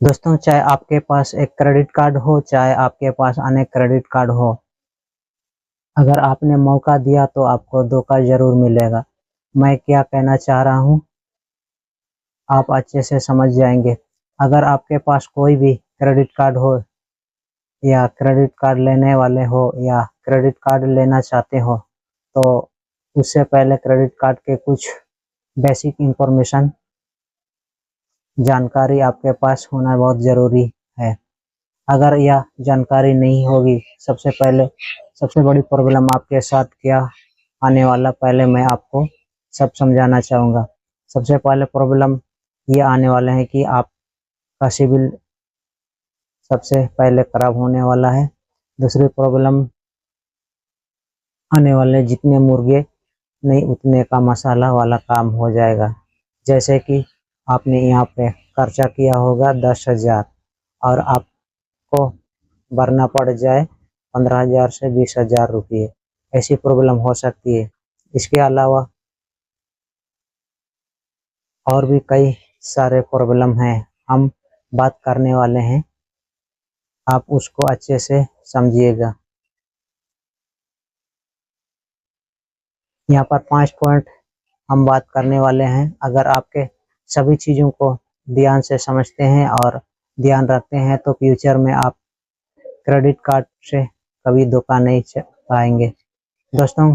दोस्तों, चाहे आपके पास एक क्रेडिट कार्ड हो, चाहे आपके पास अनेक क्रेडिट कार्ड हो, अगर आपने मौका दिया तो आपको धोखा ज़रूर मिलेगा। मैं क्या कहना चाह रहा हूँ, आप अच्छे से समझ जाएंगे। अगर आपके पास कोई भी क्रेडिट कार्ड हो या क्रेडिट कार्ड लेने वाले हो या क्रेडिट कार्ड लेना चाहते हो, तो उससे पहले क्रेडिट कार्ड के कुछ बेसिक इंफॉर्मेशन जानकारी आपके पास होना बहुत ज़रूरी है। अगर यह जानकारी नहीं होगी, सबसे बड़ी प्रॉब्लम आपके साथ क्या आने वाला, पहले मैं आपको सब समझाना चाहूँगा। सबसे पहले प्रॉब्लम ये आने वाले हैं कि आपका सिविल सबसे पहले खराब होने वाला है। दूसरी प्रॉब्लम आने वाले, जितने मुर्गे नहीं उतने का मसाला वाला काम हो जाएगा। जैसे कि आपने यहाँ पे खर्चा किया होगा 10,000 और आपको भरना पड़ जाए 15,000 से 20,000 रुपये, ऐसी प्रॉब्लम हो सकती है। इसके अलावा और भी कई सारे प्रॉब्लम हैं, हम बात करने वाले हैं, आप उसको अच्छे से समझिएगा। यहाँ पर 5 पॉइंट हम बात करने वाले हैं। अगर आपके सभी चीज़ों को ध्यान से समझते हैं और ध्यान रखते हैं तो फ्यूचर में आप क्रेडिट कार्ड से कभी धोखा नहीं पाएंगे। दोस्तों,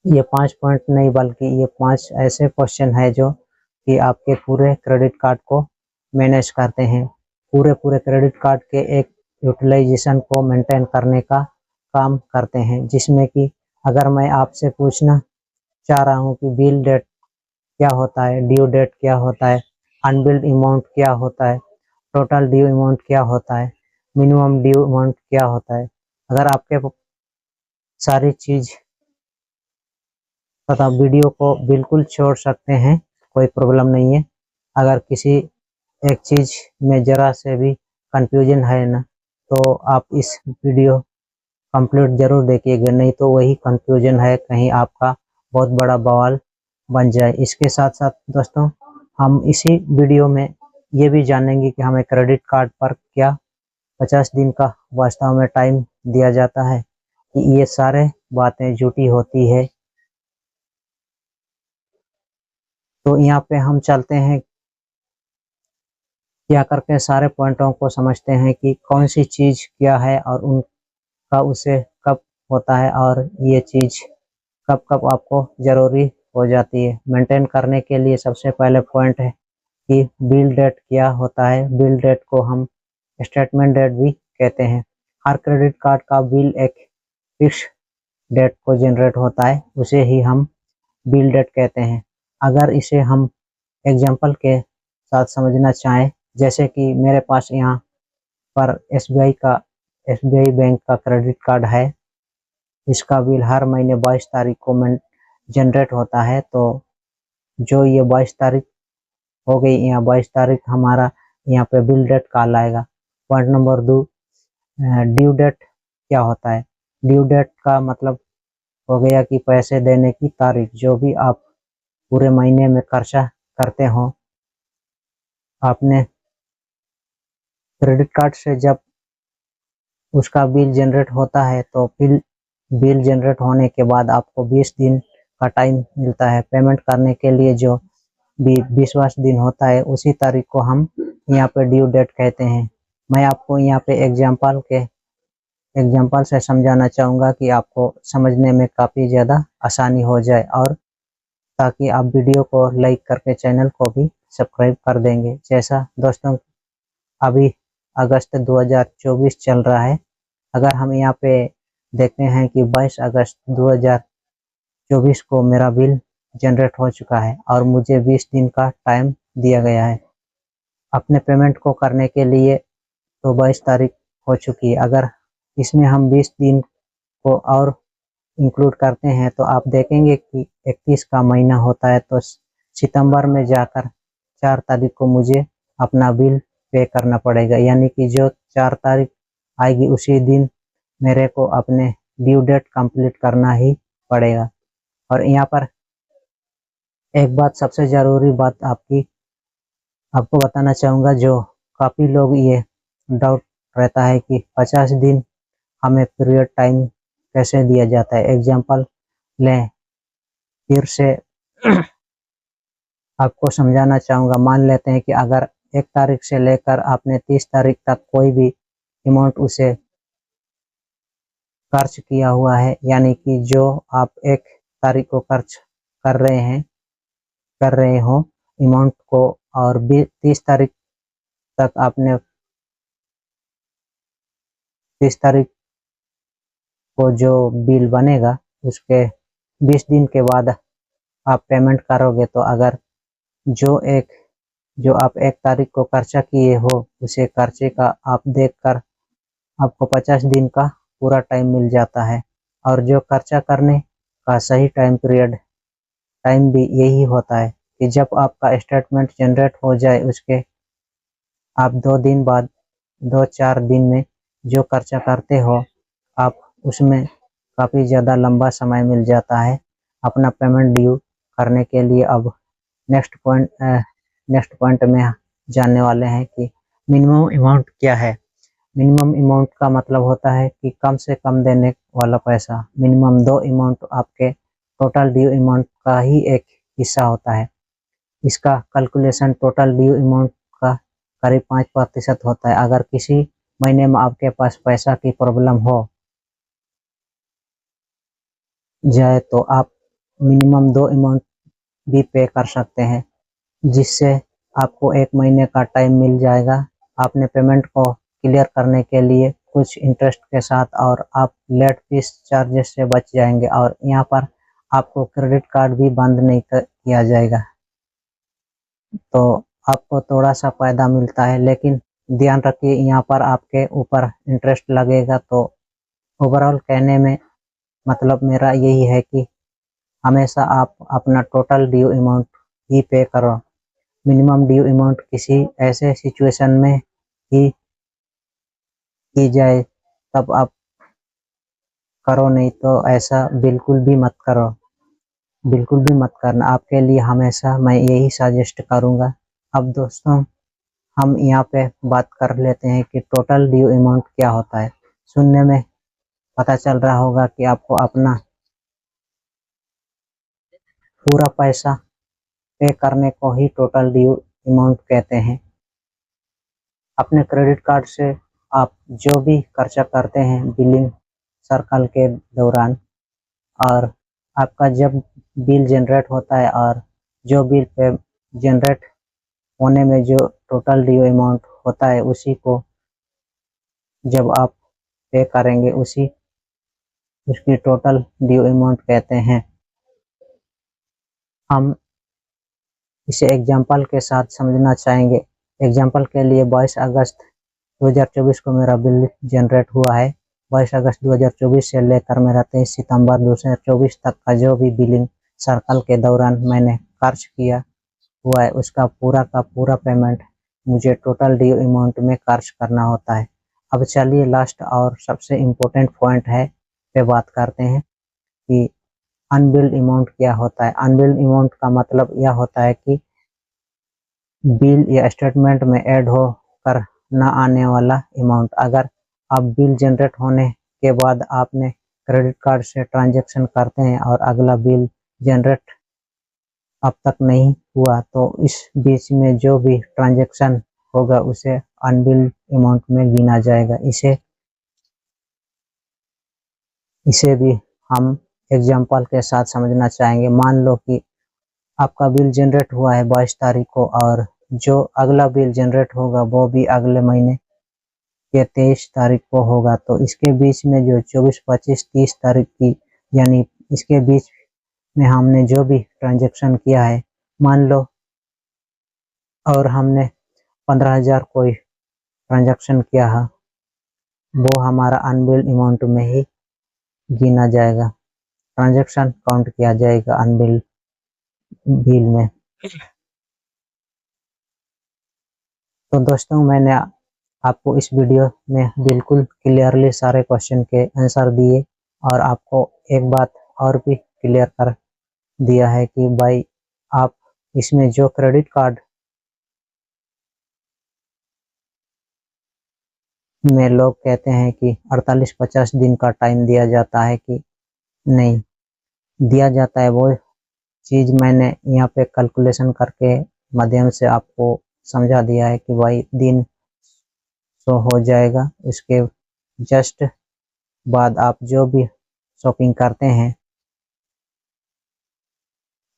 ये 5 पॉइंट नहीं बल्कि ये 5 ऐसे क्वेश्चन है जो कि आपके पूरे क्रेडिट कार्ड को मैनेज करते हैं, पूरे क्रेडिट कार्ड के एक यूटिलाइजेशन को मेंटेन करने का काम करते हैं। जिसमें कि अगर मैं आपसे पूछना चाह रहा हूँ कि बिल डेट क्या होता है, ड्यू डेट क्या होता है, अनबिल्ड अमाउंट क्या होता है, टोटल ड्यू अमाउंट क्या होता है, मिनिमम ड्यू अमाउंट क्या होता है, अगर आपके सारी चीज़ तथा वीडियो को बिल्कुल छोड़ सकते हैं, कोई प्रॉब्लम नहीं है। अगर किसी एक चीज़ में ज़रा से भी कंफ्यूजन है ना, तो आप इस वीडियो कंप्लीट ज़रूर देखिएगा, नहीं तो वही कंफ्यूजन है कहीं आपका बहुत बड़ा बवाल बन जाए। इसके साथ साथ दोस्तों, हम इसी वीडियो में ये भी जानेंगे कि हमें क्रेडिट कार्ड पर क्या 50 दिन का वास्तव में टाइम दिया जाता है, कि ये सारे बातें झूठी होती है। तो यहाँ पे हम चलते हैं, क्या करके सारे पॉइंटों को समझते हैं कि कौन सी चीज़ क्या है और उनका उसे कब होता है, और ये चीज़ कब कब आपको ज़रूरी हो जाती है मेंटेन करने के लिए। सबसे पहले पॉइंट है कि बिल डेट क्या होता है। बिल डेट को हम स्टेटमेंट डेट भी कहते हैं। हर क्रेडिट कार्ड का बिल एक फिक्स डेट को जनरेट होता है, उसे ही हम बिल डेट कहते हैं। अगर इसे हम एग्जांपल के साथ समझना चाहें, जैसे कि मेरे पास यहाँ पर एसबीआई बैंक का क्रेडिट कार्ड है। इसका बिल हर महीने 22 तारीख को जनरेट होता है। तो जो ये 22 तारीख हो गई, यहाँ 22 तारीख हमारा यहाँ पे बिल डेट कहलाएगा। पॉइंट नंबर 2, ड्यू डेट क्या होता है। ड्यू डेट का मतलब हो गया कि पैसे देने की तारीख, जो भी आप पूरे महीने में खर्चा करते हो। आपने क्रेडिट कार्ड से जब उसका बिल जनरेट होता है, तो बिल जनरेट होने के बाद आपको 20 दिन का टाइम मिलता है पेमेंट करने के लिए। जो भी 20वां दिन होता है, उसी तारीख को हम यहाँ पे ड्यू डेट कहते हैं। मैं आपको यहाँ पे एग्जाम्पल से समझाना चाहूँगा कि आपको समझने में काफ़ी ज़्यादा आसानी हो जाए, और ताकि आप वीडियो को लाइक करके चैनल को भी सब्सक्राइब कर देंगे। जैसा दोस्तों, अभी अगस्त 2024 चल रहा है। अगर हम यहाँ पे देखते हैं कि 22 अगस्त 2024 को मेरा बिल जनरेट हो चुका है और मुझे 20 दिन का टाइम दिया गया है अपने पेमेंट को करने के लिए। तो 22 तारीख हो चुकी है। अगर इसमें हम 20 दिन को और इंक्लूड करते हैं तो आप देखेंगे कि 31 का महीना होता है। तो सितंबर में जाकर 4 तारीख को मुझे अपना बिल पे करना पड़ेगा, यानी कि जो 4 तारीख आएगी उसी दिन मेरे को अपने ड्यू डेट कंप्लीट करना ही पड़ेगा। और यहाँ पर एक बात, सबसे ज़रूरी बात आपको बताना चाहूँगा, जो काफ़ी लोग ये डाउट रहता है कि 50 दिन हमें पीरियड टाइम कैसे दिया जाता है। एग्जाम्पल लें, फिर से आपको समझाना चाहूँगा। मान लेते हैं कि अगर 1 तारीख से लेकर आपने 30 तारीख तक कोई भी अमाउंट उसे खर्च किया हुआ है, यानी कि जो आप 1 तारीख को खर्च कर रहे हो अमाउंट को, और 30 तारीख तक आपने 30 तारीख को जो बिल बनेगा उसके 20 दिन के बाद आप पेमेंट करोगे, तो अगर जो आप 1 तारीख को खर्चा किए हो उसे खर्चे का आप देखकर आपको 50 दिन का पूरा टाइम मिल जाता है। और जो खर्चा करने का सही टाइम भी यही होता है कि जब आपका स्टेटमेंट जनरेट हो जाए, उसके आप 2-4 दिन में जो खर्चा करते हो, आप उसमें काफ़ी ज़्यादा लंबा समय मिल जाता है अपना पेमेंट ड्यू करने के लिए। अब नेक्स्ट पॉइंट में जानने वाले हैं कि मिनिमम अमाउंट क्या है। मिनिमम अमाउंट का मतलब होता है कि कम से कम देने वाला पैसा। मिनिमम 2 अमाउंट आपके टोटल ड्यू अमाउंट का ही एक हिस्सा होता है। इसका कैलकुलेशन टोटल ड्यू अमाउंट का करीब 5% होता है। अगर किसी महीने में आपके पास पैसा की प्रॉब्लम हो जाए तो आप मिनिमम 2 अमाउंट भी पे कर सकते हैं, जिससे आपको 1 महीने का टाइम मिल जाएगा अपने पेमेंट को क्लियर करने के लिए कुछ इंटरेस्ट के साथ, और आप लेट फीस चार्जेस से बच जाएंगे। और यहाँ पर आपको क्रेडिट कार्ड भी बंद नहीं किया जाएगा, तो आपको थोड़ा सा फ़ायदा मिलता है। लेकिन ध्यान रखिए, यहाँ पर आपके ऊपर इंटरेस्ट लगेगा। तो ओवरऑल कहने में मतलब मेरा यही है कि हमेशा आप अपना टोटल ड्यू अमाउंट ही पे करो। मिनिमम ड्यू अमाउंट किसी ऐसे सिचुएशन में ही की जाए तब आप करो, नहीं तो ऐसा बिल्कुल भी मत करो, बिल्कुल भी मत करना। आपके लिए हमेशा मैं यही सजेस्ट करूँगा। अब दोस्तों, हम यहाँ पे बात कर लेते हैं कि टोटल ड्यू अमाउंट क्या होता है। सुनने में पता चल रहा होगा कि आपको अपना पूरा पैसा पे करने को ही टोटल ड्यू अमाउंट कहते हैं। अपने क्रेडिट कार्ड से आप जो भी खर्चा करते हैं बिलिंग सर्कल के दौरान, और आपका जब बिल जनरेट होता है, और जो बिल पे जनरेट होने में जो टोटल ड्यू अमाउंट होता है, उसी को जब आप पे करेंगे उसकी टोटल ड्यू अमाउंट कहते हैं। हम इसे एग्जाम्पल के साथ समझना चाहेंगे। एग्जाम्पल के लिए 22 अगस्त 2024 को मेरा बिल जनरेट हुआ है। 22 अगस्त 2024 से लेकर मेरा 23 सितंबर 2024 तक का जो भी बिलिंग सर्कल के दौरान मैंने खर्च किया हुआ है, उसका पूरा का पूरा पेमेंट मुझे टोटल ड्यू अमाउंट में खर्च करना होता है। अब चलिए लास्ट और सबसे इम्पोर्टेंट पॉइंट है पे बात करते हैं कि अनबिल्ड अमाउंट क्या होता है। अनबिल्ड अमाउंट का मतलब यह होता है कि बिल या स्टेटमेंट में ऐड हो कर न आने वाला अमाउंट। अगर आप बिल जनरेट होने के बाद आपने क्रेडिट कार्ड से ट्रांजैक्शन करते हैं और अगला बिल जनरेट अब तक नहीं हुआ, तो इस बीच में जो भी ट्रांजैक्शन होगा उसे अनबिल्ड अमाउंट में गिना जाएगा। इसे भी हम एग्जाम्पल के साथ समझना चाहेंगे। मान लो कि आपका बिल जनरेट हुआ है 22 तारीख को, और जो अगला बिल जनरेट होगा वो भी अगले महीने के 23 तारीख को होगा। तो इसके बीच में जो 24, 25, 30 तारीख की, यानी इसके बीच में हमने जो भी ट्रांजैक्शन किया है, मान लो, और हमने 15,000 कोई ट्रांजैक्शन किया है, वो हमारा अनबिल्ड अमाउंट में ही गिना जाएगा। ट्रांजैक्शन काउंट किया जाएगा अनबिल्ड बिल में। तो दोस्तों, मैंने आपको इस वीडियो में बिल्कुल क्लियरली सारे क्वेश्चन के आंसर दिए, और आपको एक बात और भी क्लियर कर दिया है कि भाई आप इसमें जो क्रेडिट कार्ड में लोग कहते हैं कि 48-50 दिन का टाइम दिया जाता है, कि नहीं दिया जाता है। वो चीज़ मैंने यहाँ पे कैलकुलेशन करके माध्यम से आपको समझा दिया है कि भाई दिन शो हो जाएगा, उसके जस्ट बाद आप जो भी शॉपिंग करते हैं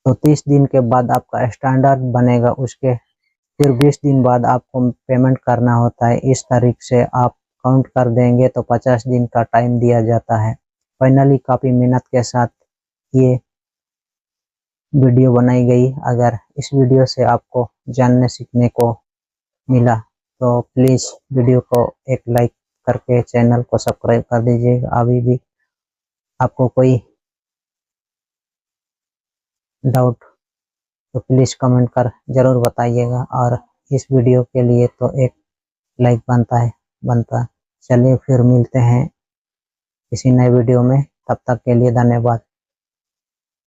तो 30 दिन के बाद आपका स्टैंडर्ड बनेगा, उसके फिर 20 दिन बाद आपको पेमेंट करना होता है। इस तारीख से आप काउंट कर देंगे तो 50 दिन का टाइम दिया जाता है। फाइनली काफ़ी मेहनत के साथ ये वीडियो बनाई गई। अगर इस वीडियो से आपको जानने सीखने को मिला तो प्लीज़ वीडियो को एक लाइक करके चैनल को सब्सक्राइब कर दीजिएगा। अभी भी आपको कोई डाउट तो प्लीज़ कमेंट कर ज़रूर बताइएगा, और इस वीडियो के लिए तो एक लाइक बनता। चलिए फिर मिलते हैं किसी नए वीडियो में, तब तक के लिए धन्यवाद।